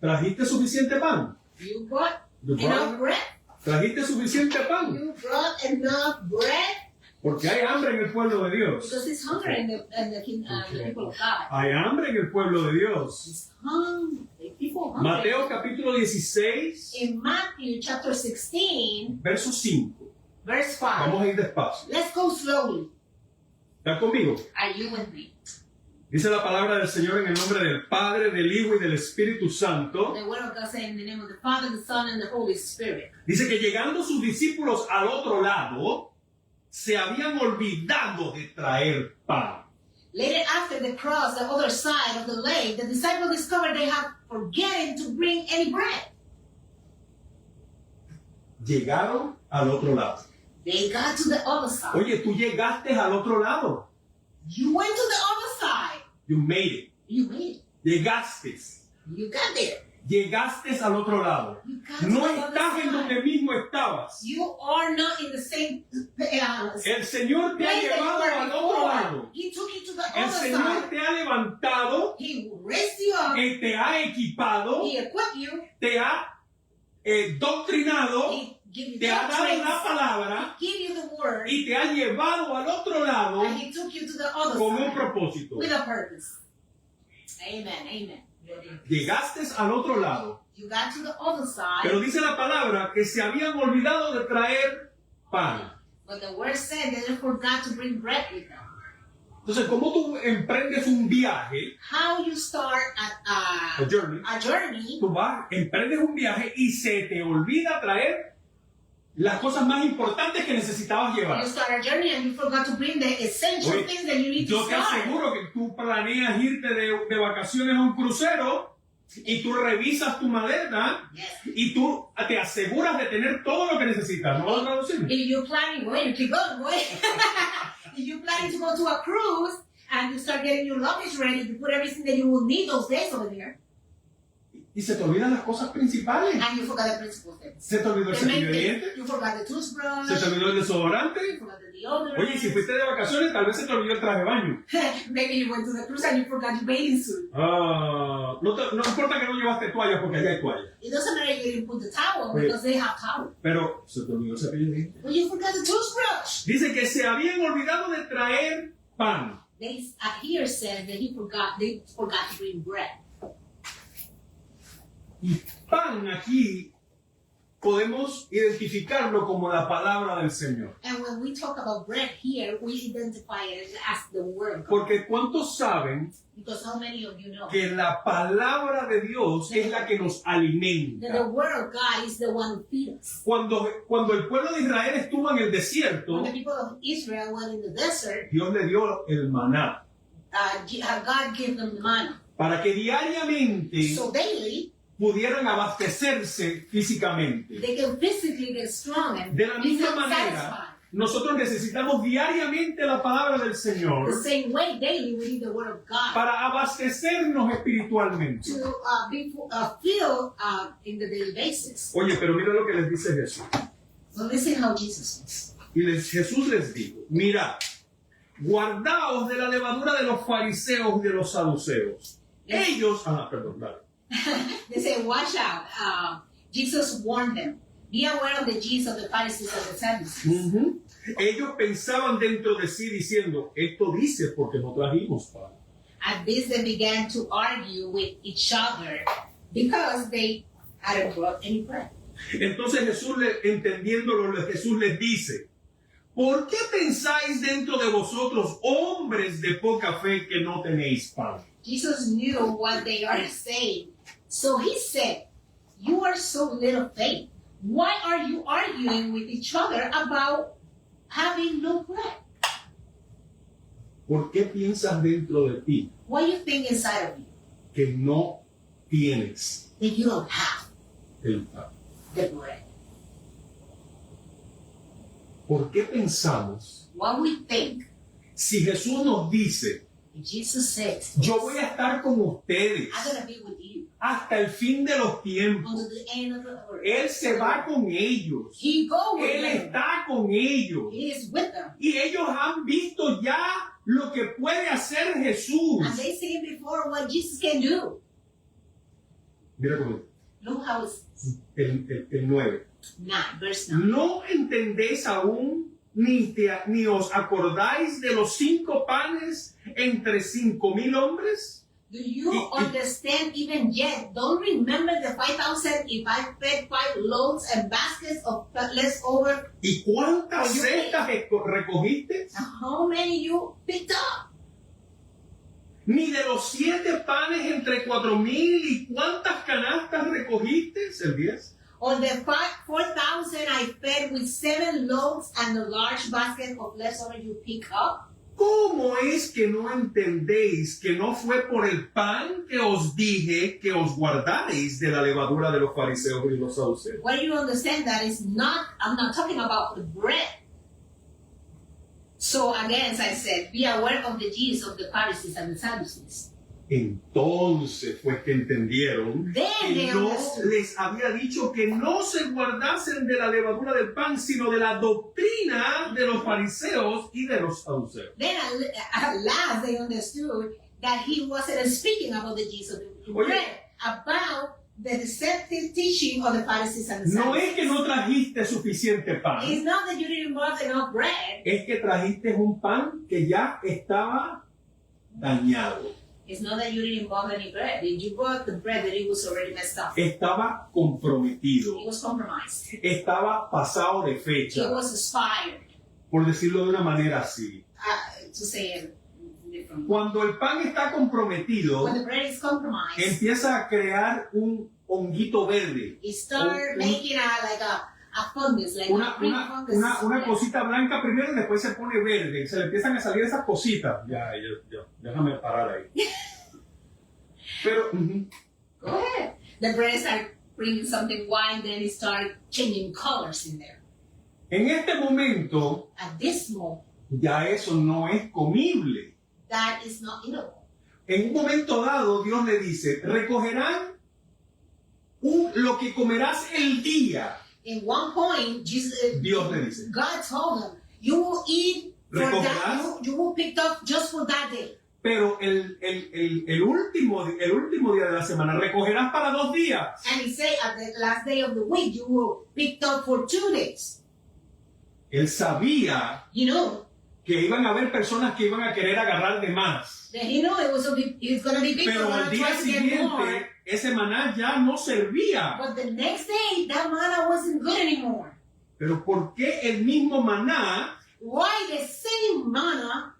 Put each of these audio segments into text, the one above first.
¿Trajiste suficiente pan? You brought You enough brought- bread? ¿Trajiste suficiente pan? You brought enough bread? Porque hay hambre en el pueblo de Dios. Because it's hunger in the people of God. Hay hambre en el pueblo de Dios. It's hungry. People hungry. Mateo capítulo 16, In Matthew chapter 16, verso 5. verse 5. Vamos a ir despacio. Let's go slowly. ¿Están conmigo? Are you with me? Dice la palabra del Señor en el nombre del Padre, del Hijo y del Espíritu Santo. The word of God said in the name of the Father, the Son, and the Holy Spirit. Dice que llegando sus discípulos al otro lado, se habían olvidado de traer pan. Later, after the cross, the other side of the lake, the disciples discovered they had forgotten to bring any bread. Llegaron al otro lado. They got to the other side. Oye, tú llegaste al otro lado. You went to the other side. You made it. You made it. Llegaste. You got there. Llegaste al otro lado. You got to No the other estás en side. donde mismo estabas. You are not in the same El Señor te ha place that you llevado were al otro before. lado. He took you to the El other Señor side. te ha levantado, He raised you up. te ha equipado, He equipped you. te ha doctrinado, He gave you te ha dado la doctrines. palabra He gave you the word. y te ha llevado al otro lado And he took you to the other con un side propósito. with a purpose. Amen. Amen. Llegaste al otro lado, You got to the other side. pero dice la palabra que se habían olvidado de traer pan. But the word said that they forgot to bring bread with them. Entonces, ¿cómo tú emprendes un viaje, How you start a journey? a journey, Tú vas, emprendes un viaje y se te olvida traer las cosas más importantes que necesitabas llevar. you start a journey and you forgot to bring the essential Oye, things that you need to Yo te start. aseguro que tú planeas irte de vacaciones a un crucero y tú revisas tu maleta Yes. y tú te aseguras de tener todo lo que necesitas. ¿No vas a traducir? If you're planning, wait, keep going, wait. If you're planning to go to a cruise and you start getting your luggage ready, you put everything that you will need those days over there, Y se te olvidan las cosas principales. and you forgot the principal things. Se te olvidó el The main cepillo de thing, dientes, you forgot the toothbrush, se te olvidó el you desodorante. forgot the deodorant. Oye, y si fuiste de vacaciones, tal vez se te olvidó el traje de baño. Maybe you went to the cruise and you forgot your bathing suit. No importa que no llevaste toallas porque allá hay toallas. It doesn't matter if you didn't put the towel Wait. because they have towel. Pero se te olvidó el cepillo de dientes. But you forgot the toothbrush. Dice que se habían olvidado de traer pan. They here says that they forgot to bring bread. Y pan aquí podemos identificarlo como la palabra del Señor. And when we talk about bread here, we identify it as the word of God. Porque ¿cuántos saben Because how many of you know que la palabra de Dios es la que nos that the alimenta? word of God is the one who feeds us? Cuando el pueblo de Israel estuvo en el desierto, When the people of Israel went in the desert, Dios le dio el maná God gave them the manna. para que diariamente So daily, pudieran abastecerse físicamente. they can physically get strong and De la be misma satisfied. manera, nosotros necesitamos diariamente la palabra del The Señor same way, daily, we need the word of God para abastecernos espiritualmente. to be filled in the daily basis. Oye, pero mira lo que les dice Jesús. So listen how Jesus says. Y Jesús les dijo, mirad, guardaos de la levadura de los fariseos y de los saduceos. Ellos, perdón, dale. They say, watch out. Jesus warned them. Be aware of the yeast of the Pharisees and the Sadducees. Ujú. Ellos pensaban dentro de sí diciendo, esto dice porque no trajimos pan. At this, they began to argue with each other because they hadn't brought any bread. Entonces entendiéndolo, Jesús les dice, ¿por qué pensáis dentro de vosotros, hombres de poca fe, que no tenéis pan? Jesus knew what they are saying. So he said, you are so little faith. Why are you arguing with each other about having no bread? ¿Por qué piensas dentro de ti What do you think inside of you que no tienes that you don't have el pan? the bread? ¿Por qué pensamos, What we think, si Jesús nos dice, Jesus says, yo voy a estar con ustedes I'm going to be with you hasta el fin de los tiempos? until the end of the earth. Él se va con ellos. He go with Él them. está con ellos. He is with them. Y ellos han visto ya lo que puede hacer Jesús. And they seen before what Jesus can do. Mira cómo Look how it's el 9. 9, verse 9. ¿No entendéis aún ni os acordáis de los 5 panes entre 5,000 hombres? Do you understand even yet? Don't remember the 5,000 if I fed 5 loaves and baskets of leftover? ¿Y cuántas Oye, cestas recogiste? How many you picked up? Ni de los 7 panes entre 4,000, ¿y cuántas canastas recogiste? El 10. On the 4,000 I fed with 7 loaves and a large basket of leftover you pick up? ¿Cómo es que no entendéis que no fue por el pan que os dije que os guardaréis de la levadura de los fariseos y los saduceos? Why do you understand that it's not, I'm not talking about the bread. So again, as I said, be aware of the yeast of the Pharisees and the Sadducees. Entonces fue que entendieron Then que they no understood. les había dicho que no se guardasen de la levadura del pan, sino de la doctrina de los fariseos y de los saduceos. Then at last they understood that he wasn't speaking about the yeast of the Oye. bread, about the deceptive teaching of the Pharisees and the No Sadducees. es que no trajiste suficiente pan, It's not that you didn't brought enough bread. es que trajiste un pan que ya estaba dañado, It's not that you didn't bought any bread. You bought the bread that it was already messed up. estaba comprometido, It was compromised. estaba pasado de It fecha, was expired, por decirlo de una manera así. to say it differently. Cuando el pan está comprometido, When the bread is compromised, empieza a crear un honguito verde, it start un- making a fungus, like una, a green una, fungus. una Yeah. cosita blanca primero y después se pone verde, se le empiezan a salir esas cositas. Ya, déjame parar ahí. Pero, Go ahead. The bread start bringing something white, then it start changing colors in there. en este momento, At this moment, ya eso no es comible. that is not eatable. En un momento dado, Dios le dice, recogerán lo que comerás el día. In one point, Dios le dice. God told him, you will eat for that, Recogerás. you will pick up just for that day. Pero el último día de la semana recogerás para 2 días. And he said, at the last day of the week, you will pick up for 2 days. Él sabía You know, que iban a haber personas que iban a querer agarrar de más. that he knew it was going to be big, Pero al going to día try to get more. siguiente, ese maná ya no servía. But the next day, that manna wasn't good anymore. Pero ¿por qué el mismo maná Why the same manna,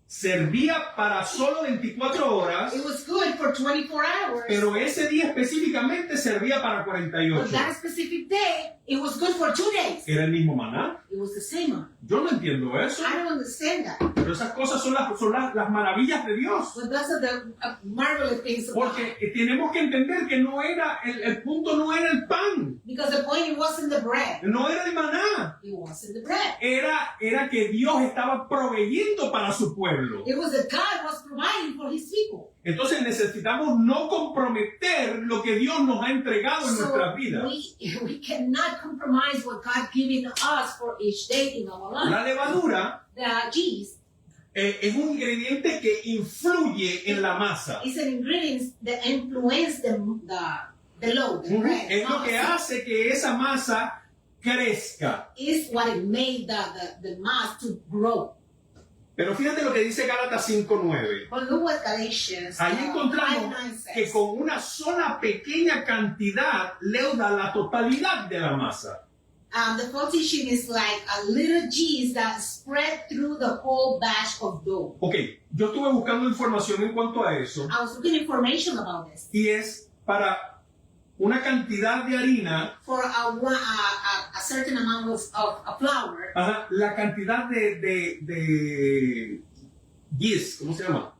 servía para solo 24 horas, it was good for 24 hours, pero ese día específicamente servía para but 48? that specific day, it was good for 2 days. ¿Era el mismo maná? It was the same manna. Yo no entiendo eso. I don't understand that. Pero esas cosas son las maravillas de Dios. But those are the marvelous things about Porque tenemos que entender que no era, el punto no era el pan, because the point, it wasn't the bread. no era el maná. It wasn't the bread. Era que Dios estaba proveyendo para su pueblo. It was that God was providing for his people. Entonces necesitamos no comprometer lo que Dios nos ha entregado en So nuestras vidas. we cannot compromise what God given us for each day in our life. La levadura The yeast es un ingrediente que influye en la masa. is an ingredient that influence the loaf, the bread. Es lo que mass. hace que esa masa crezca. Is what it made the mass to grow. Pero fíjate lo que dice Gálatas 5:9. But look what Galatians Ahí encontramos 5:9 que says. con una sola pequeña cantidad le da la totalidad de la masa. The full teaching is like a little yeast that spread through the whole batch of dough. Ok, yo estuve buscando información en cuanto a eso I was looking information about this. y es para una cantidad de harina, For a certain amount of flour, ajá, la cantidad de yeast, ¿cómo se llama?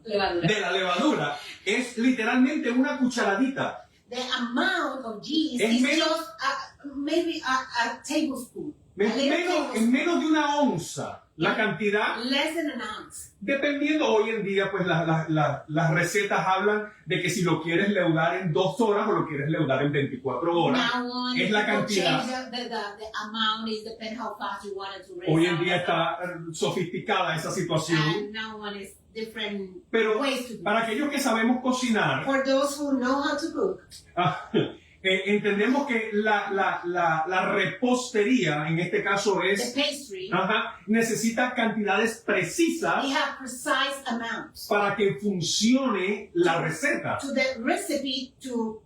levadura. De la levadura es literalmente una cucharadita. The amount of yeast Es is menos- just maybe a tablespoon. A Es little menos, es tablespoon. menos de una onza. La cantidad, less than an ounce. dependiendo hoy en día, pues las recetas hablan de que si lo quieres leudar en 2 horas o lo quieres leudar en 24 horas. Now on, Es la people cantidad. change the amount is depend how fast you want it to raise. Hoy en up. día está sofisticada esa situación. And now on is different Pero ways to do para it. aquellos que sabemos cocinar, For those who know how to cook, entendemos que la repostería, en este caso the es, pastry, necesita cantidades precisas they have precise amounts para que funcione la receta. to the recipe to,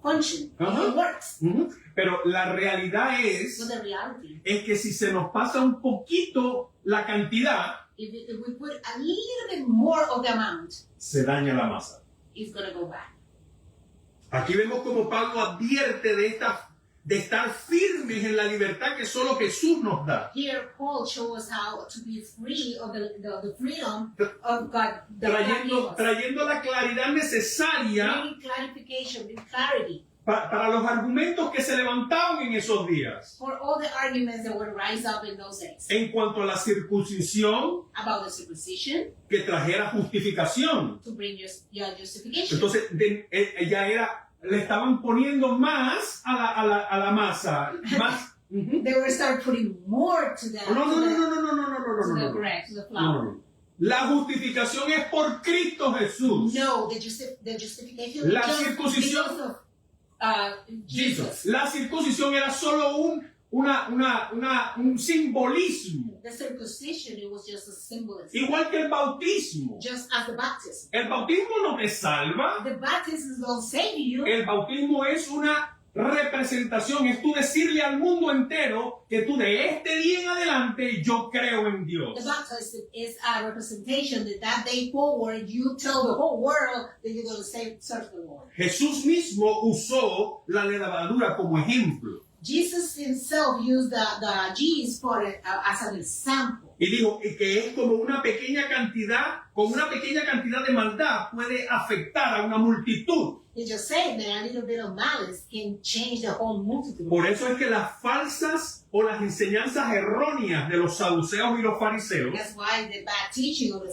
function. Uh-huh. It works. Ujú. Pero la realidad But es the reality, que si se nos pasa un poquito la cantidad, if we put a little bit more of the amount, se daña la masa. it's going to go back. Aquí vemos como Pablo advierte de estar firmes en la libertad que solo Jesús nos da. Here, Paul shows us how to be free of the freedom of God. The God gave us. Trayendo la claridad necesaria Bringing clarification, bring clarity para los argumentos que se levantaban en esos días. for all the arguments that would rise up in those days En cuanto a la circuncisión, about the circumcision que trajera justificación. to bring your justification. Entonces, le estaban poniendo más a la masa. Más. Ujú. They will start putting more to the, No. to the bread, to the flour. No. La justificación es por Cristo Jesús. No, the justification La is just circuncisión- because of Jesus. La circuncisión era solo un simbolismo. The circumcision, it was just a symbolism. Igual que el bautismo. Just as the baptism. El bautismo no te salva. The baptism don't save you. El bautismo es una representación, es tú decirle al mundo entero que tú de este día en adelante yo creo en Dios. The baptism is a representation that day forward you tell the whole world that you're going to serve the Lord. Jesús mismo usó la levadura como ejemplo Jesus himself used the yeast for as an example. y dijo que es como una pequeña cantidad, con una pequeña cantidad de maldad puede afectar a una multitud. He just said that a little bit of malice can change the whole multitude. Por eso es que las falsas o las enseñanzas erróneas de los saduceos y los fariseos, That's why the bad teaching of the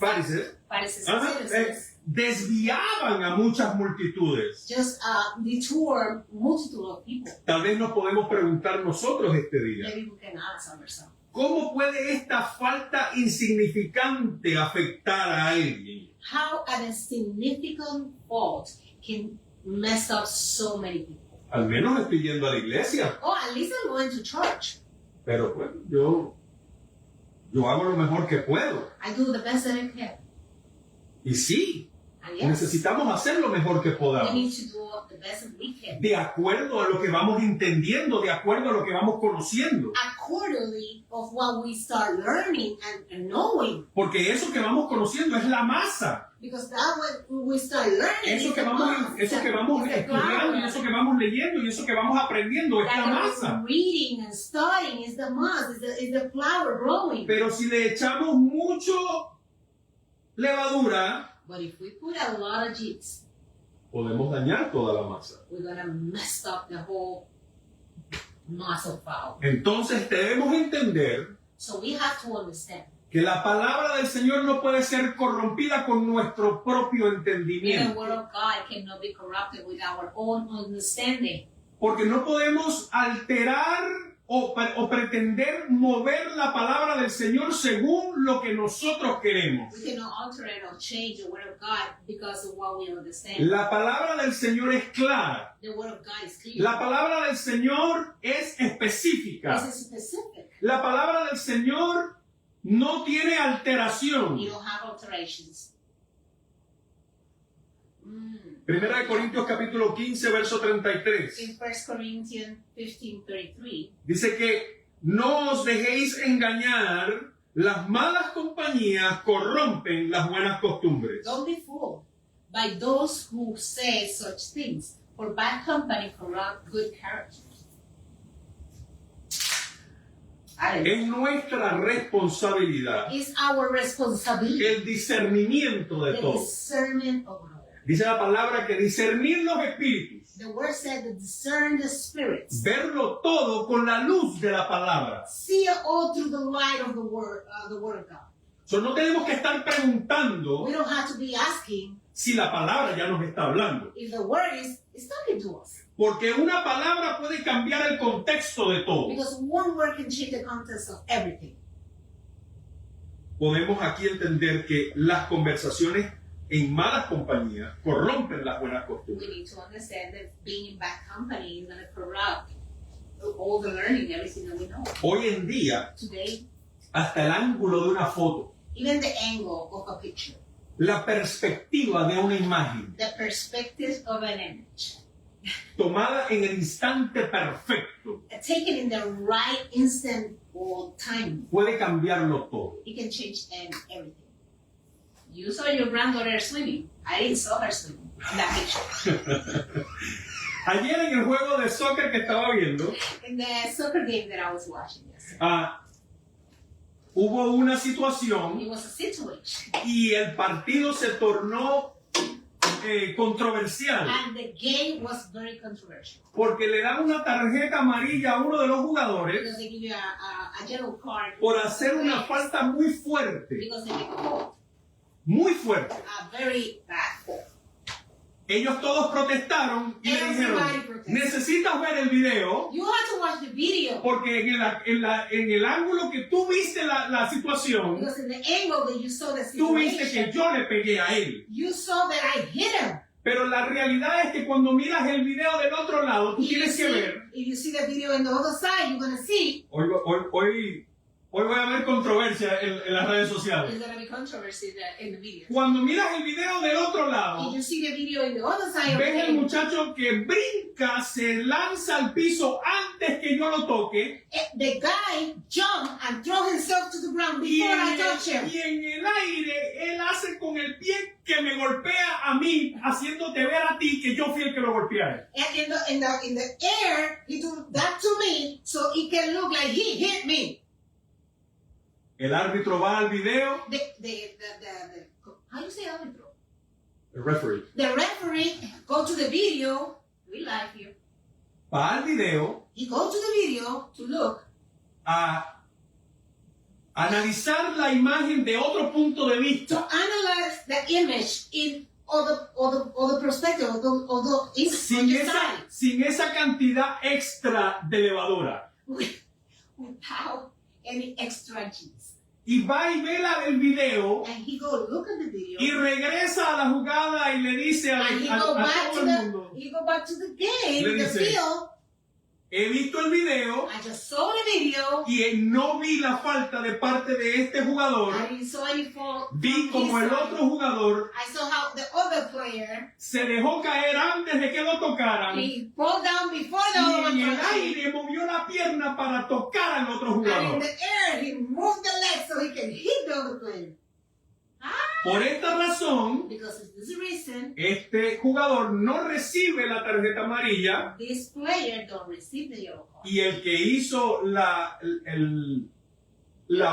Pharisees, Pharisees ajá, and Sadducees desviaban a muchas multitudes. just detour multitude of people. Tal vez nos podemos preguntar nosotros este día, Maybe we can ask ourselves. ¿cómo puede esta falta insignificante afectar a alguien? How an insignificant fault can mess up so many people. Al menos estoy yendo a la iglesia, Oh, at least I'm going to church. pero pues, yo hago lo mejor que puedo. I do the best that I can. Y sí, And yes, necesitamos hacer lo mejor que we podamos. need to do the best that we can. De acuerdo a lo que vamos entendiendo, de acuerdo a lo que vamos conociendo. Accordingly of what we start learning and knowing. Porque eso que vamos conociendo es la masa. Because that when we start learning, Eso is que the vamos mass. estudiando, It's the y eso flour. que vamos leyendo, y eso que vamos aprendiendo es la That masa. we're reading and studying is the mass, is the flour growing. Pero si le echamos mucho levadura, But if we put a lot of yeast, podemos dañar toda la masa. we're gonna mess up the whole mass of flour. Entonces debemos entender So we have to understand que la palabra del Señor no puede ser corrompida con nuestro propio that the entendimiento. word of God cannot be corrupted with our own understanding. Porque no podemos alterar o pretender mover la palabra del Señor según lo que nosotros queremos. We cannot alter it or change the word of God because of what we understand. La palabra del Señor es clara. The word of God is clear. La palabra del Señor es específica. This is specific. La palabra del Señor no tiene alteración. You don't have alterations. Primera de Corintios capítulo 15, verso 33. In 1 Corinthians 15:33, Dice que no os dejéis engañar, las malas compañías corrompen las buenas costumbres. don't be fooled by those who say such things, for bad company corrupt good character. Es nuestra responsabilidad It's our responsibility, el discernimiento de the todo. discernment of God. Dice la palabra que discernir los espíritus The word said to discern the spirits. Verlo todo con la luz de la palabra. See it all through the light of the word of God. So, no tenemos que estar preguntando We don't have to be asking si la palabra ya nos está hablando. if the word is talking to us. Porque una palabra puede cambiar el contexto de todo. Because one word can change the context of everything. Podemos aquí entender que las conversaciones en malas compañías corrompen las buenas We costumbres. need to understand that being in bad company is going to corrupt all the learning, everything that we know. Hoy en día, Today, hasta el ángulo de una foto, even the angle of a picture, la perspectiva de una imagen the perspective of an image, tomada en el instante perfecto taken in the right instant or time, puede cambiarlo todo. it can change everything. You saw your granddaughter swimming. I didn't saw her swimming in that picture. Ayer en el juego de soccer que estaba viendo, In the soccer game that I was watching yesterday, hubo una it situación was a situation. y el partido se tornó controversial And the game was very controversial. porque le dan una tarjeta amarilla a uno de los jugadores Because they give you a yellow card. por hacer una falta muy fuerte, Because they make a fault. muy fuerte. A very bad fault. Ellos todos protestaron y le dijeron, Everybody protested. necesitas ver el video You have to watch the video. porque en el ángulo que tú viste la situación, Because in the angle that you saw the tú viste que situation, yo le pegué a él. you saw that I hit him. Pero la realidad es que cuando miras el video del otro lado, tú tienes que ver. If you see the video on the other side, you're going to see Hoy voy a ver controversia en las redes sociales. there's going to be controversy in the video. Cuando miras el video del otro lado, If you see the video in the other side of the ves el game, muchacho que brinca, se lanza al piso antes que yo lo toque. the guy jumped and threw himself to the ground Y before I touched him. en el aire, él hace con el pie que me golpea a mí, haciéndote ver a ti que yo fui el que lo golpeé a él. And in the air, he did that to me, so it can look like he hit me. El árbitro va al video. How do you say árbitro? El referee. The referee go to the video. We live here. Va al video He go to the video to look a analizar la imagen de otro punto de to vista. analyze the image in other perspective, other Sin esa cantidad extra de levadura. without any extra G's. Y va y ve el video And he go look at the video. y regresa a la jugada y le dice a And he go back todo el mundo, to the game, Le the dice, field. he visto el video I just saw the video. y no vi la falta de parte de este jugador. I didn't saw any fault. Vi from como his el side. otro jugador I saw how the other player, se dejó caer antes de que lo tocaran y he fall down before the other en one el touched him. aire movió la pierna para tocar al otro And in jugador. the air, he moved the leg so he can hit the other player. Por esta razón, Because of this reason, este jugador no recibe la tarjeta amarilla this player don't receive the yellow card. y el que hizo la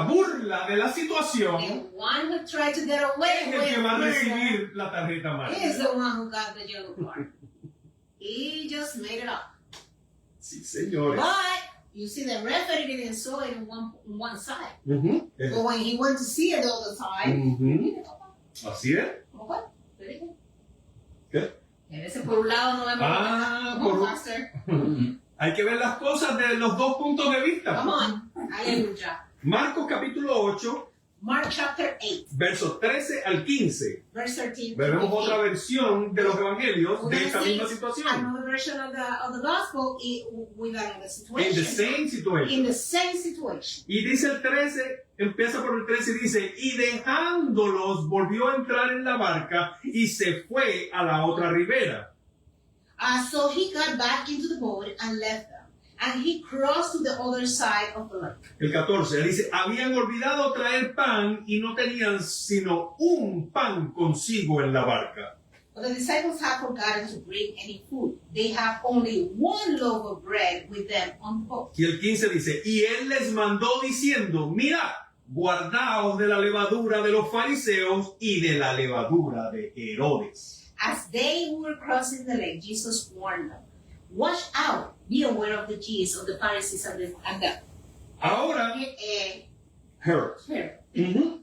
burla de la situación The one who tried to get away es el que va a with murder recibir la tarjeta is amarilla. the one who got the yellow card. He just made it up. Sí, señores. But you see, the referee didn't saw it on one side. Ujú. But when he went to see it the other side, Ujú. Así es. ¿cómo fue? Very good. ¿Qué? A veces por un lado no vemos por un- faster. Hay que ver las cosas de los dos puntos de vista. Come on. Hallelujah. Marcos capítulo 8, Mark chapter 8, versos 13 al 15. verse 13. Veremos to otra 15. versión de los evangelios We're de gonna esta see misma situación. another version of the gospel with another In situation. the same situation. In the same situation. Y dice el 13, empieza por el 13 y dice, y dejándolos volvió a entrar en la barca y se fue a la otra ribera. So he got back into the boat and left them. And he crossed to the other side of the lake. El 14 dice, habían olvidado traer pan y no tenían sino un pan consigo en la barca. But the disciples had forgotten to bring any food. They have only one loaf of bread with them on board. Y el 15 dice, y él les mandó diciendo, mirad, guardaos de la levadura de los fariseos y de la levadura de Herodes. As they were crossing the lake, Jesus warned them, "Watch out, be aware of the Jews, of the Pharisees, and the Ahora, Herod. Herod." Ujú.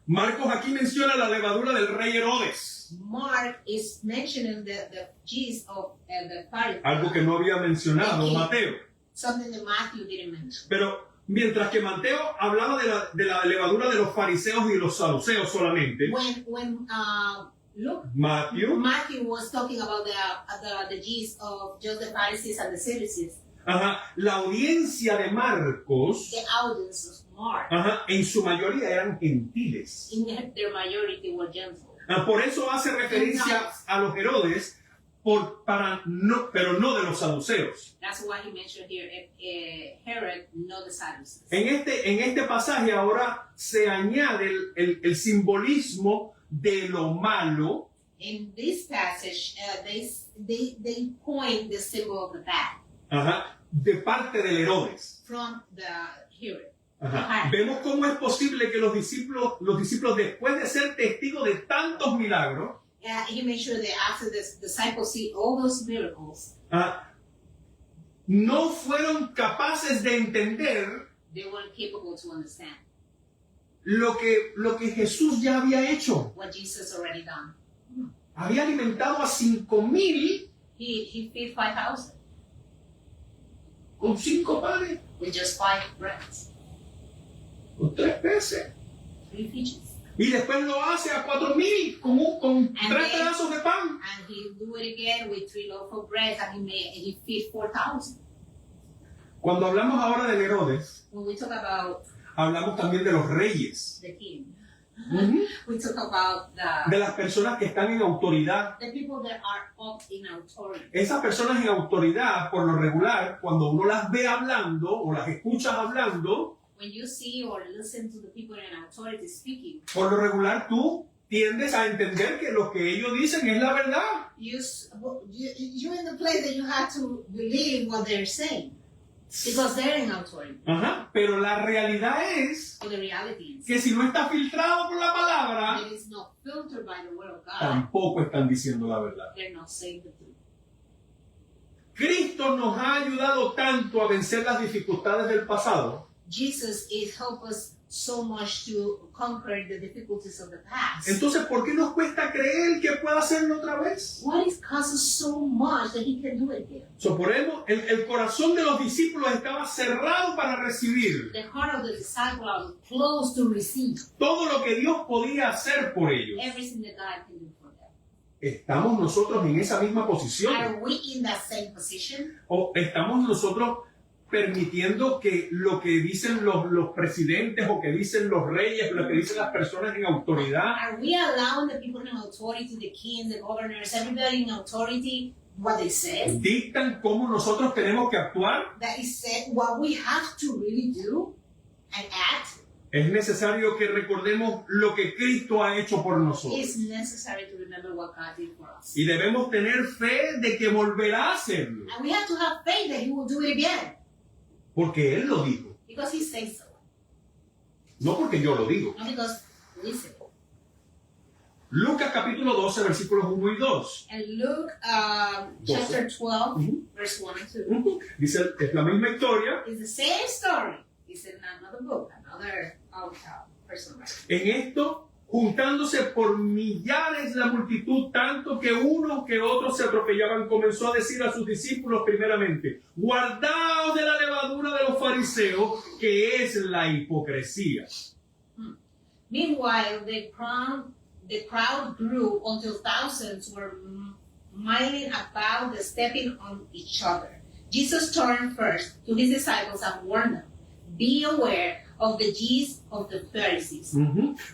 Marcos aquí menciona la levadura del rey Herodes, Mark is mentioning the Jews of the Pharisees, algo que no había mencionado Mateo. something that Matthew didn't mention. Pero mientras que Mateo hablaba de la levadura de los fariseos y los saduceos solamente, When Matthew, was talking about the Jews of just the Pharisees and the Sadducees, la audiencia de Marcos, the audience of Mark, en su mayoría eran gentiles. in their majority were Gentiles. Por eso hace referencia a los Herodes, pero no de los saduceos. That's why he mentioned here Herod, not the Sadducees. En este pasaje ahora se añade el simbolismo de lo malo, In this passage, they point the symbol of the bad de parte del Herodes. from the Herod. Vemos cómo es posible que los discípulos después de ser testigos de tantos milagros, He made sure that after the disciples see all those miracles, no fueron capaces de entender they weren't capable to understand lo que Jesús ya había hecho. what Jesus already done. Había alimentado a 5,000 He fed 5,000 con 5 panes, with just 5 breads, con 3 peces. 3 fishes. Y después lo hace a 4,000 con 3 pedazos de pan. And he do it again with 3 loaves of bread, and he fed 4,000. Cuando hablamos ahora de Herodes, When we talk about hablamos también de los reyes, the king, Ujú. we talk about de las personas que están en autoridad. the people that are up in authority. Esas personas en autoridad, por lo regular, cuando uno las ve hablando o las escuchas hablando, When you see or listen to the people in authority speaking, por lo regular tú tiendes a entender que lo que ellos dicen es la verdad. you're in the place that you have to believe what they're saying because they're in authority. Pero la realidad es So the reality is que si no está filtrado por la palabra, it is not filtered by the word of God. tampoco están diciendo la verdad. They're not saying the truth. Cristo nos ha ayudado tanto a vencer las dificultades del pasado, Jesus is help us so much to conquer the difficulties of the past. entonces ¿por qué nos cuesta creer que pueda hacerlo otra vez? What is causing so much that he can do it again? El corazón de los discípulos estaba cerrado para recibir The heart of the disciple are closed to receive todo lo que Dios podía hacer por ellos. everything that God can do for them. ¿Estamos nosotros en esa misma posición? Are we in that same position? ¿O estamos nosotros permitiendo que lo que dicen los presidentes o que dicen los reyes, lo que dicen las personas en autoridad, Are we allowing the people in authority, the kings, the governors, everybody in authority, what they say? dictan cómo nosotros tenemos que actuar? That is said, what we have to really do and act Es necesario que recordemos lo que Cristo ha hecho por nosotros. is necessary to remember what God did for us. Y debemos tener fe de que volverá a hacerlo, And we have to have faith that He will do it again porque Él lo dijo, because He says so, no porque yo lo digo. not because we say so. Lucas capítulo 12, versículos 1 y 2. And Luke chapter 12, Ujú. verse 1 and 2. Dice, es la misma historia. It's the same story. It's in another book, another person writing. En esto, juntándose por millares la multitud, tanto que unos que otros se atropellaban, comenzó a decir a sus discípulos primeramente, guardaos de la levadura de los fariseos, que es la hipocresía. Meanwhile, the crowd grew until thousands were milling about, stepping on each other. Jesus turned first to his disciples and warned them, "Be aware of the yeast of the Pharisees.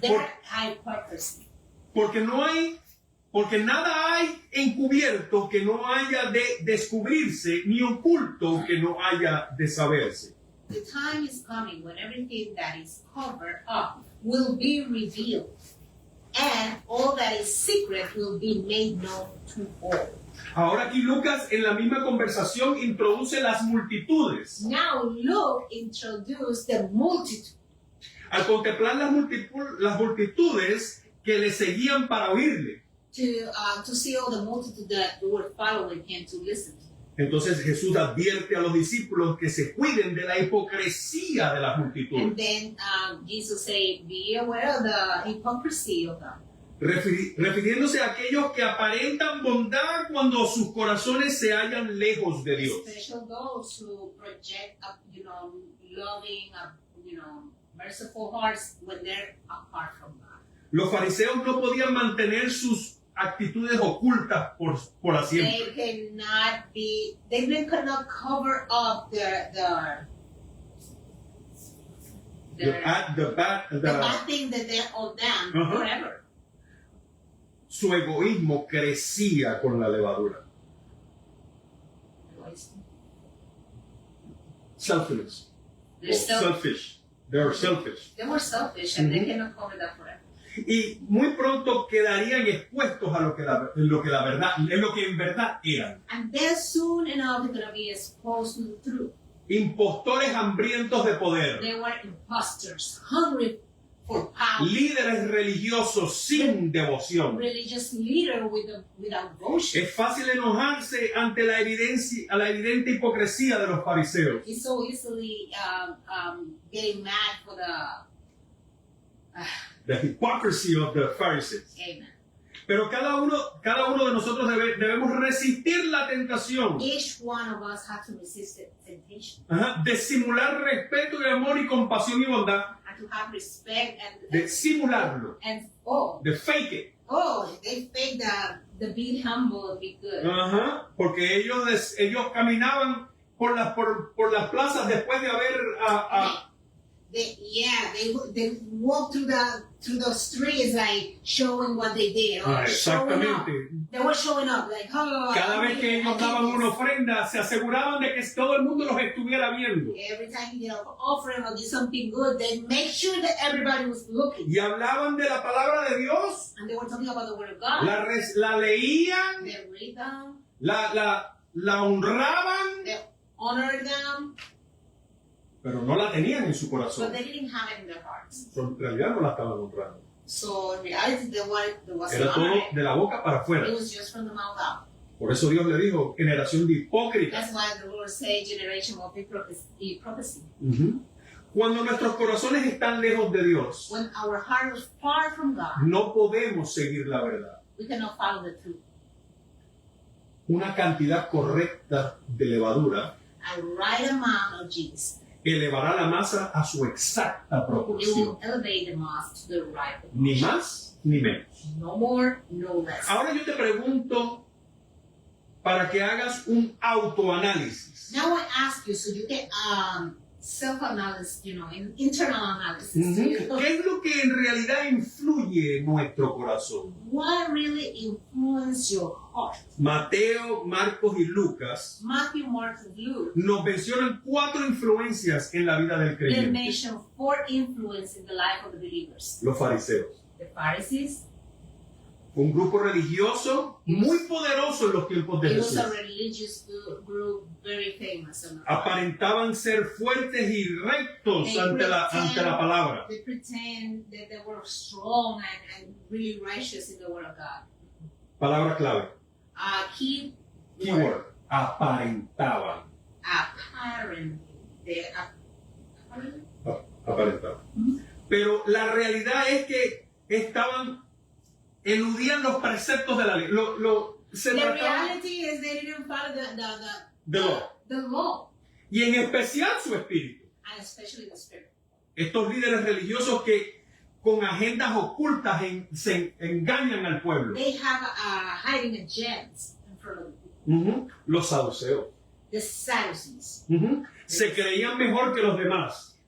Their hypocrisy." Porque nada hay encubierto que no haya de descubrirse, ni oculto que no haya de saberse. The time is coming when everything that is covered up will be revealed, and all that is secret will be made known to all. Ahora aquí Lucas en la misma conversación introduce las multitudes. Now Luke introduced the multitude. Al contemplar las multitudes que le seguían para oírle. to see all the multitude that were following him to listen to him. Entonces Jesús advierte a los discípulos que se cuiden de la hipocresía de las multitudes, And then Jesus said, be aware of the hypocrisy of them. refiriéndose a aquellos que aparentan bondad cuando sus corazones se hallan lejos de Dios. Especially those who project, loving, merciful hearts when they're apart from God. Los fariseos no podían mantener sus actitudes ocultas por siempre. They cannot cover up the bad thing that they're all done forever. Su egoísmo crecía con la levadura. Selfishness. Selfish. They are selfish. They were selfish and they cannot cover that forever. Y muy pronto quedarían expuestos a lo que en verdad eran. And then soon enough they're going to be exposed to the truth. Impostores hambrientos de poder. They were imposters, hungry for power. Líderes religiosos sin devoción. Religious leader without devotion. Es fácil enojarse ante la evidente hipocresía de los fariseos. It's so easily getting mad for The hypocrisy of the Pharisees. Amen. Pero cada uno de nosotros debemos resistir la tentación. Each one of us has to resist the temptation. De simular respeto y amor y compasión y bondad. And to have respect De simularlo. De fake it. They fake the being humble and be good. Porque ellos caminaban por las plazas después de haber They walk through the streets like showing what they did. Exactamente. They were showing up like, cada vez que ellos daban una ofrenda, se aseguraban de que todo el mundo los estuviera viendo. Every time you did an offering or did something good, they make sure that everybody was looking. Y hablaban de la palabra de Dios. And they were talking about the word of God. La leían. They read them. La honraban. They honored them. Pero no la tenían en su corazón. But they didn't have it in their hearts. En realidad no la estaban honrando. So in reality, there was Era todo de la boca para afuera. It was just from the mouth out. Por eso Dios le dijo, generación de hipócritas. That's why the Lord says generation of hypocrisy. Cuando nuestros corazones están lejos de Dios, when our heart is far from God, no podemos seguir la verdad. We cannot follow the truth. Una cantidad correcta de levadura A right amount of yeast elevará la masa a su exacta it proporción. will elevate the mass to the right proportion. Ni más ni menos. No more, no less. Ahora yo te pregunto para que hagas un autoanálisis. Now I ask you, so you get self-analysis, internal analysis. ¿Qué es lo que en realidad influye en nuestro corazón? What really influenced your heart? Mateo, Marcos y Lucas Matthew, Mark, and Luke, nos mencionan 4 influencias en la vida del they creyente. mention 4 influences in the life of the believers. Los fariseos. The Pharisees, Un grupo religioso muy poderoso en los tiempos de it was Jesús. a religious group very famous. Aparentaban ser fuertes y rectos They ante la palabra. They pretend that they were strong and really righteous in the word of God. Palabra clave. Keyword. Aparentaban. Apparent. Aparentaban. Pero la realidad es que eludían los preceptos de la ley. Se The trataban reality is they didn't follow the law. the law, Y en especial su espíritu. and especially the spirit. Estos líderes religiosos que con agendas ocultas se engañan al pueblo. They have hiding agendas in front of them. Los saduceos. The Sadducees. Se creían mejor que los demás.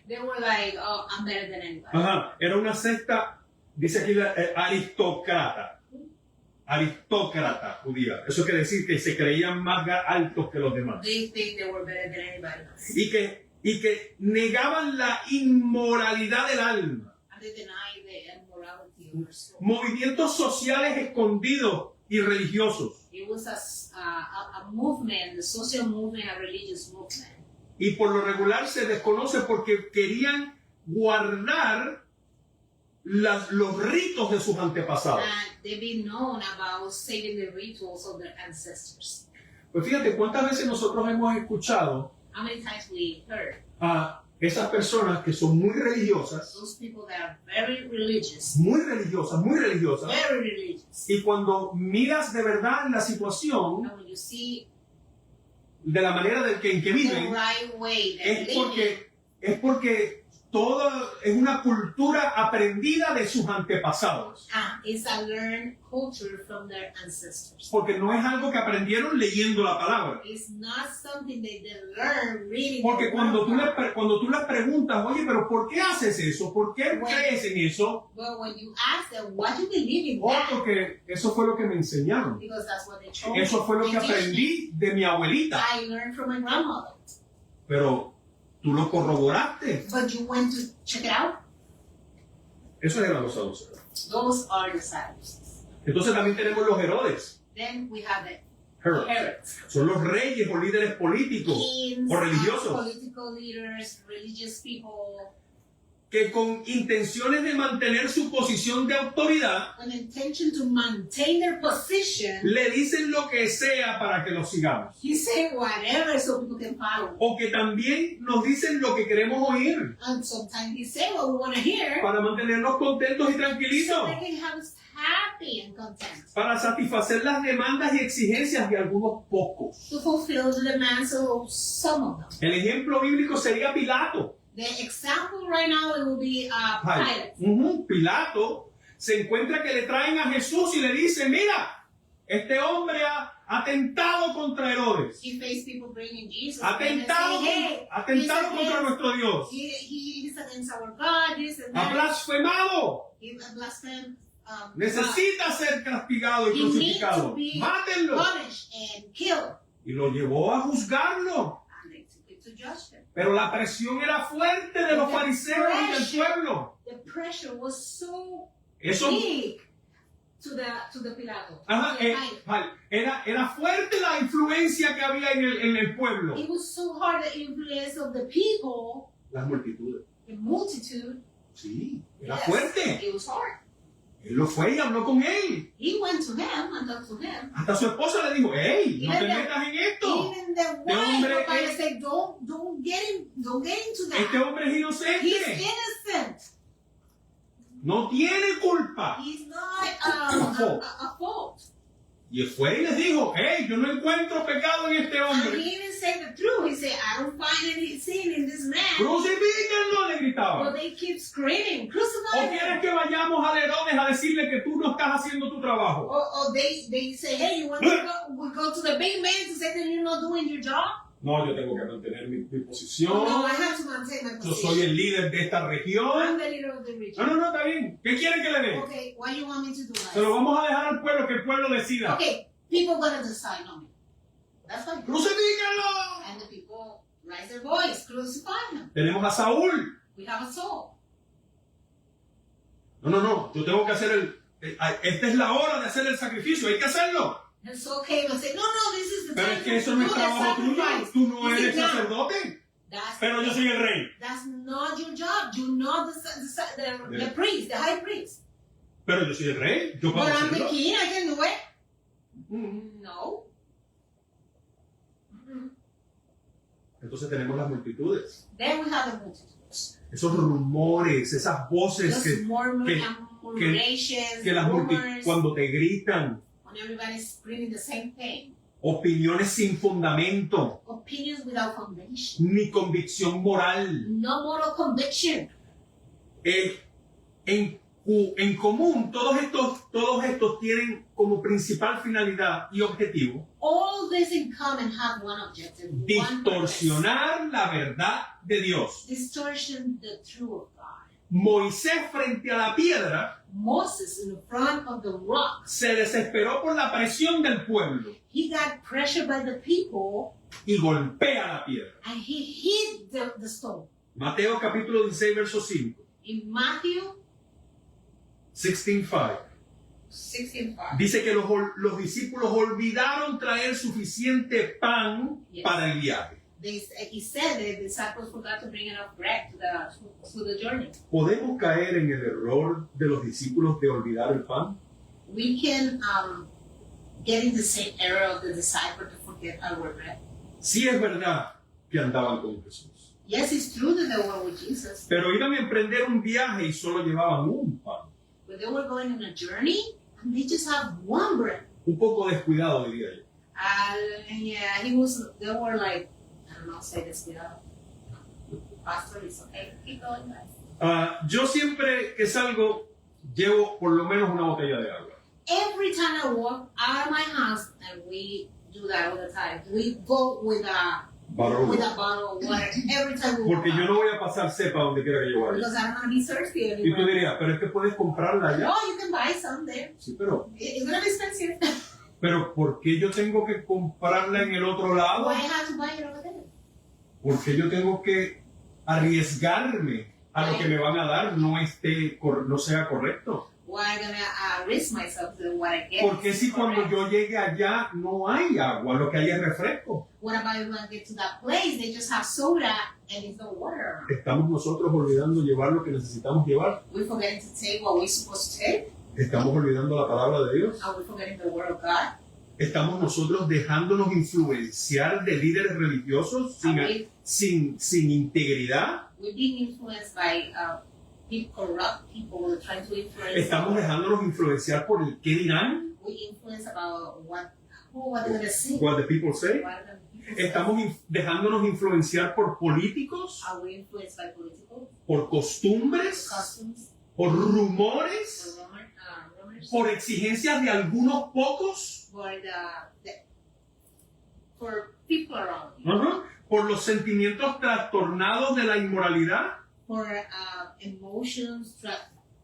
They were like, oh, I'm better than anybody. Era una secta, dice aquí, aristócrata. Aristócrata judía. Eso quiere decir que se creían más altos que los demás. They think they were better than anybody else. Y que negaban la inmoralidad del alma. And they deny the immorality of their soul. Movimientos sociales escondidos y religiosos. It was a movement, a social movement, a religious movement. Y por lo regular se desconoce porque querían guardar los ritos de sus antepasados. And they've been known about saving the rituals of their ancestors. Pues fíjate cuántas veces nosotros hemos escuchado How many times we heard a esas personas que son muy religiosas, those people that are very religious, muy religiosas, y cuando miras de verdad la situación, and when you see de la manera en que the viven, right way they're es living, porque todo es una cultura aprendida de sus antepasados. it's a learned culture from their ancestors. Porque no es algo que aprendieron leyendo la palabra. It's not something that they learn reading. Porque the cuando Bible. tú les preguntas, oye, pero ¿por qué haces eso? ¿Por qué crees en eso? But when you ask them, what do you believe in Oh, that? porque eso fue lo que me enseñaron. Because that's what they told me. Eso fue lo que They teach me. aprendí de mi abuelita. I learned from my grandmother. Pero tú lo corroboraste. But you went to check it out? Esos eran los saduceos. Those are the Sadducees. Entonces también tenemos los Herodes. Then we have the Herodes. Herods. Son los reyes o líderes políticos Kings, o religiosos political leaders, religious people, que con intenciones de mantener su posición de autoridad an intention to maintain their position. le dicen lo que sea para que los sigamos. He said whatever so people can follow. O que también nos dicen lo que queremos oír And sometimes he said what we want to hear para mantenernos contentos y so tranquilitos, they can have us happy and content. para satisfacer las demandas y exigencias de algunos pocos. To fulfill the demands of some of them. El ejemplo bíblico sería Pilato. The example right now it will be Pilate. Pilato se encuentra que le traen a Jesús y le dicen, mira, este hombre ha atentado contra Herodes, He faced people bringing Jesus atentado, and say, hey, atentado he's contra against, nuestro Dios, he's against our God, this and ha that. blasfemado, He blasphemed God. necesita ser castigado y He needs to crucificado, be mátenlo. punished and killed. Y lo llevó a juzgarlo. And they took it to judge him. Pero la presión era fuerte de los fariseos y del pueblo. The pressure was so Eso, big to the Pilato. ajá, To the Pilate. era fuerte la influencia que había en el pueblo. It was so hard the influence of the people, Las multitudes. the multitude. Sí, era Yes, fuerte. It was hard. Él lo fue y habló con él. He went to him and talked to him. Hasta su esposa le dijo, hey, no te Even metas en esto. Even the hombre wife of Pilate es- said, don't get into that. Este hombre es He's inocente. innocent. No tiene culpa. He's not fault. a fault. Y él fue y les dijo, hey, yo no encuentro pecado en este And hombre. he didn't say the truth. He said, I don't find any sin in this man. Crucifíquenlo, le But gritaba. they keep screaming, ¿O crucify quieres him. que vayamos a Herodes a decirle que tú no estás haciendo tu trabajo? Or they say, hey, you want to go, we go to the big man to say that you're not doing your job? No, yo tengo que mantener mi posición. No, I have to maintain my Yo position. soy el líder de esta I'm región. the leader of the No, region. no, no, está bien. ¿Qué quieren que le dé? Okay, what do you want me to do? Se lo vamos a dejar al pueblo, que el pueblo decida. Okay, people gonna decide on me. That's fine. ¡Crucifíquenlo! And the people raise their voice, crucify him. Tenemos a Saúl. We have a soul. No, yo tengo que hacer esta es la hora de hacer el sacrificio, hay que hacerlo. And Saul came and said, no, this is the Pero time es que eso no es to do the trabajo tuyo, sacrifice. tú no He eres said, "No, sacerdote, that's, pero yo soy el rey. that's not your job. You're not the priest, the high priest. Pero yo soy el rey, yo puedo But I'm the hacerlo. king, I can do it. Mm. No. Entonces tenemos las multitudes, Then we have the multitudes. esos rumores, esas voces Just que murmurations, las rumors, cuando te gritan, when everybody's screaming the same thing. opiniones sin fundamento, Opinions without foundation. ni convicción moral. No moral conviction. En común, todos estos tienen como principal finalidad y objetivo All this in common have one objective. One purpose. distorsionar la verdad de Dios. Distortion the truth of God. Moisés frente a la piedra Moses in front of the rock. se desesperó por la presión del pueblo He got pressured by the people y golpea la piedra. and he hit the stone. Mateo capítulo 16, verso 5. In Matthew 16:5. 16:5. Dice que los discípulos olvidaron traer suficiente pan Yes. para el viaje. He said the disciples forgot to bring enough bread to to the journey. ¿Podemos caer en el error de los discípulos de olvidar el pan? We can get in the same error of the disciple to forget our bread. Sí es verdad que andaban con Jesús, Yes, it's true that they were with Jesus, pero iban a emprender un viaje y solo llevaban un pan. but they were going on a journey and they just have one bread. Un poco descuidado, diría yo. And yeah, they were like, I don't know, say this without. Pastor, it's okay. Keep going, guys. Yo siempre que salgo llevo por lo menos una botella de agua. Every time I walk out of my house, and we do that all the time, we go with a Bottle. bottle of water every time we walk Porque yo out. no voy a pasar cepa donde quiera que yo vaya. Because I don't want to be thirsty Y tú anymore. dirías, pero es que puedes comprarla allá. No, you can buy some there. Sí, pero It's gonna be expensive. ¿por qué yo tengo que comprarla en el otro lado? Why have to buy it over there? ¿Por qué yo tengo que arriesgarme a lo que me van a dar no sea correcto? Why gonna risk myself to what I get? Porque si cuando yo llegue allá no hay agua, lo que hay es refresco. What about when I get to that place? They just have soda and there's no water around. Estamos nosotros olvidando llevar lo que necesitamos llevar. We forgetting to take what we're supposed to take. Estamos olvidando la palabra de Dios. Are we forgetting the word of God? Estamos nosotros dejándonos influenciar de líderes religiosos sin integridad. We're being influenced by corrupt people who are trying to influence. Estamos dejándonos influenciar por el qué dirán, We influence about what they're gonna say. what the people say. What the people say. Estamos dejándonos influenciar por políticos, Are we influenced by political por costumbres, customs, por rumores, rumors, por exigencias de algunos pocos, for people around you, ajá, por los sentimientos trastornados de la inmoralidad, for emotions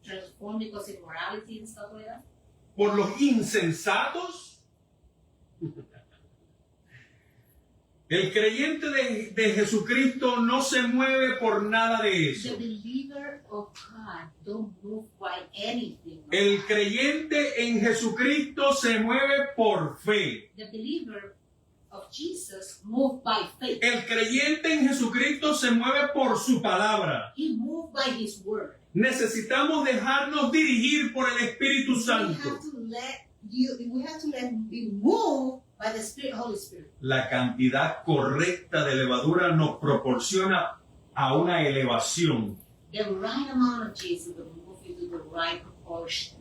transformed because immorality and stuff like that. por los insensatos. El creyente de Jesucristo no se mueve por nada de eso. The believer of God don't move by anything. El creyente en Jesucristo se mueve por fe. The believer of Jesus moved by faith. El creyente en Jesucristo se mueve por su palabra. He moved by His word. Necesitamos dejarnos dirigir por el Espíritu We Santo. have to let Him be moved by the Spirit, Holy Spirit. La cantidad correcta de levadura nos proporciona a una elevación, The right amount of Jesus will move you to the right proportion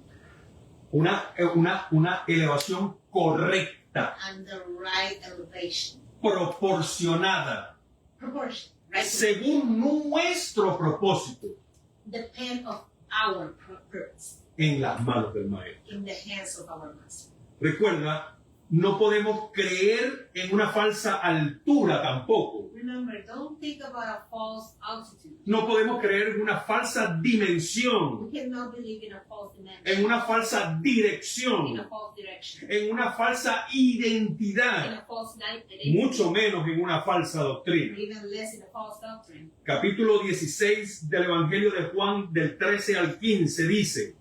una elevación correcta, and the right elevation. proporcionada, Proportion, right? según nuestro propósito, Depend of our purpose en las manos del Maestro. in the hands of our Master. Recuerda, no podemos creer en una falsa altura tampoco. Remember, don't think about a false altitude. No podemos creer en una falsa dimensión, We cannot believe in a false dimension, en una falsa in dirección, a false direction, en una falsa in identidad, a false identity, mucho menos en una falsa doctrina. even less in a false doctrine. Capítulo 16 del Evangelio de Juan, del 13 al 15, dice: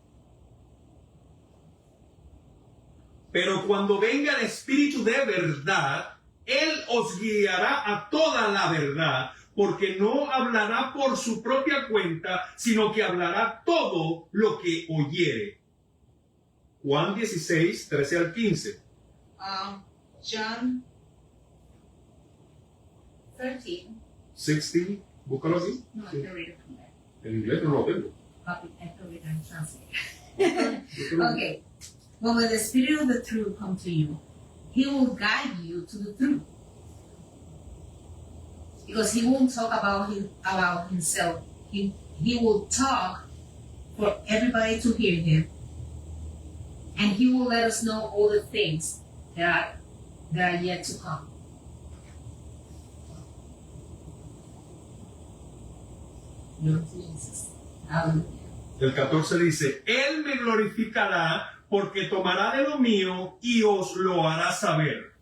pero cuando venga el Espíritu de verdad, Él os guiará a toda la verdad, porque no hablará por su propia cuenta, sino que hablará todo lo que oyere. Juan 16, 13 al 15. John 13. 16, búscalo aquí. No, I can read it from there. En inglés no lo tengo. Copy, I can read it and translate. Okay. But when the Spirit of the truth comes to you, He will guide you to the truth. Because He won't talk about Himself. He will talk for everybody to hear Him. And He will let us know all the things that are yet to come. Lord Jesus. Hallelujah. El 14 dice: Él me glorificará porque tomará de lo mío y os lo hará saber.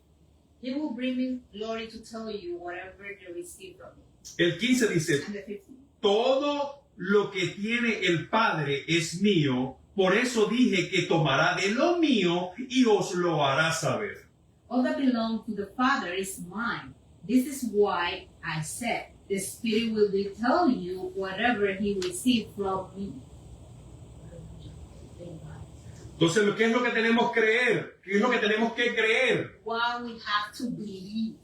He will bring me glory to tell you whatever they receive from me. El 15 dice: And the 15. todo lo que tiene el Padre es mío, por eso dije que tomará de lo mío y os lo hará saber. All that belongs to the Father is mine. This is why I said, The Spirit will tell you whatever He received from me. Entonces, ¿qué es lo que tenemos que creer? ¿Qué es lo que tenemos que creer? What we have to believe.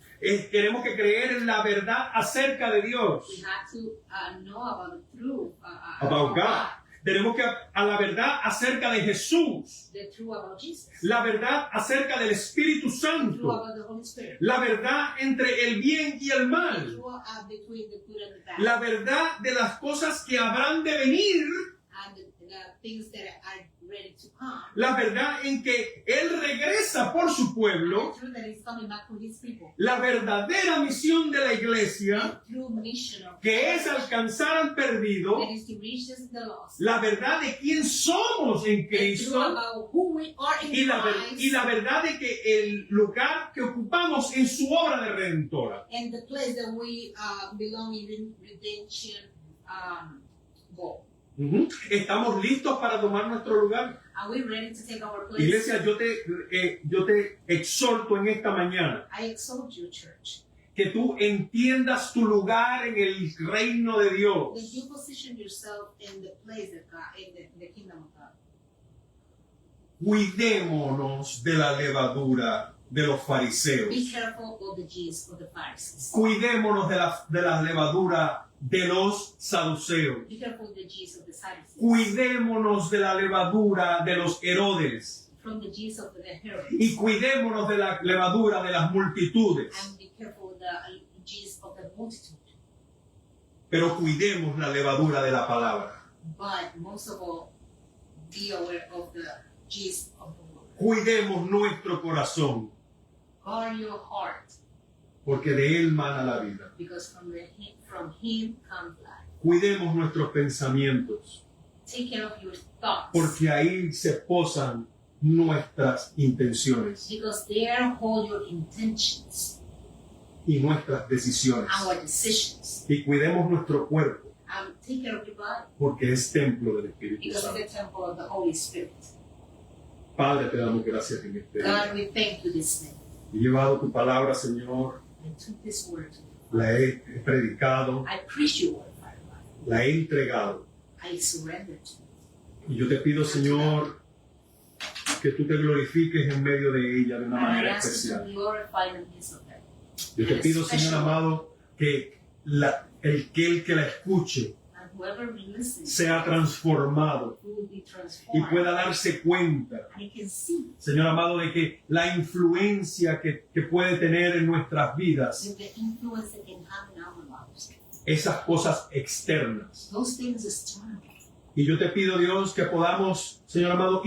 Tenemos que creer en la verdad acerca de Dios. We have to know about the truth. About God. Tenemos que a la verdad acerca de Jesús. The truth about Jesus. La verdad acerca del Espíritu The truth Santo. about the Holy Spirit. La verdad entre el bien y el The mal. truth between the good and the bad. La verdad de las cosas que habrán de venir. And the things that are ready to come. La verdad en que Él regresa por su pueblo. The truth that is coming back to His people. La verdadera misión de la iglesia, The true mission of que es alcanzar al perdido. that is to reach the lost. La verdad de quién somos en The truth Cristo. about who we are in Y Christ. la verdad de que el lugar que ocupamos en su obra de redentora. And the place that we belong in redemption goal. ¿Estamos listos para tomar nuestro lugar? Are we ready to take our place? Iglesia, yo te exhorto en esta mañana I exalt you, church, que tú entiendas tu lugar en el reino de that Dios. you position yourself in the place of God, in the kingdom of God. Cuidémonos de la levadura de los fariseos. Be careful of the yeast of the Pharisees. Cuidémonos de la levadura de los saduceos. Be careful of the yeast of the Sadducees. Cuidémonos de la levadura de los Herodes. From the yeast of the Herod. Y cuidémonos de la levadura de las multitudes. And be careful of the yeast of the multitude. Pero cuidemos la levadura de la palabra. But most of all, be aware of the yeast of the word. Cuidemos nuestro corazón, Guard your heart, porque de él mana la vida. because from him comes life. Cuidemos nuestros pensamientos, Take care of your thoughts, porque ahí se posan nuestras intenciones because there hold your intentions, y nuestras decisiones. our decisions. Y cuidemos nuestro cuerpo, And take care of your body, porque es templo del Espíritu because Santo. it's the temple of the Holy Spirit. Padre, te damos gracias en este día. God, we thank you this day. He llevado tu palabra, Señor, I took this word to you. la he predicado, I preach your word, Father God. la he entregado. I surrender to you. Y yo te pido, Señor, que tú te glorifiques en medio de ella de una And I manera ask you to especial. glorify the midst of them. Yo te pido, Señor amado, que el que la escuche And whoever listens sea transformado will be y transformed. pueda darse cuenta, And he can see Señor amado, de que la influencia que puede tener en nuestras vidas, the influence that can have in our lives. esas cosas externas. Those things external. Y yo te pido, Dios, que podamos, Señor amado,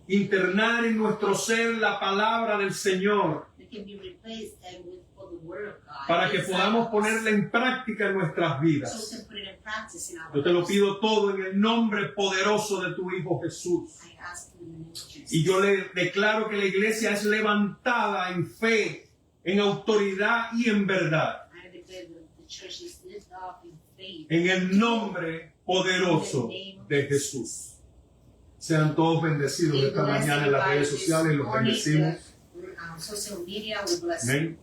internar en nuestro ser la palabra del Señor, That can be replaced and with for the word of God. para que inside podamos us. ponerla en práctica en nuestras So we vidas. can put it in practice in our Yo te lo lives. pido todo en el nombre poderoso de tu Hijo Jesús. I ask you in the name of Jesus. Y yo le declaro que la iglesia es levantada en fe, en autoridad y en verdad, I declare that the church is lifted up in faith. en el nombre poderoso de Jesús. Sean todos bendecidos esta mañana en las redes sociales, los bendecimos. Social media, we bless you. Amén.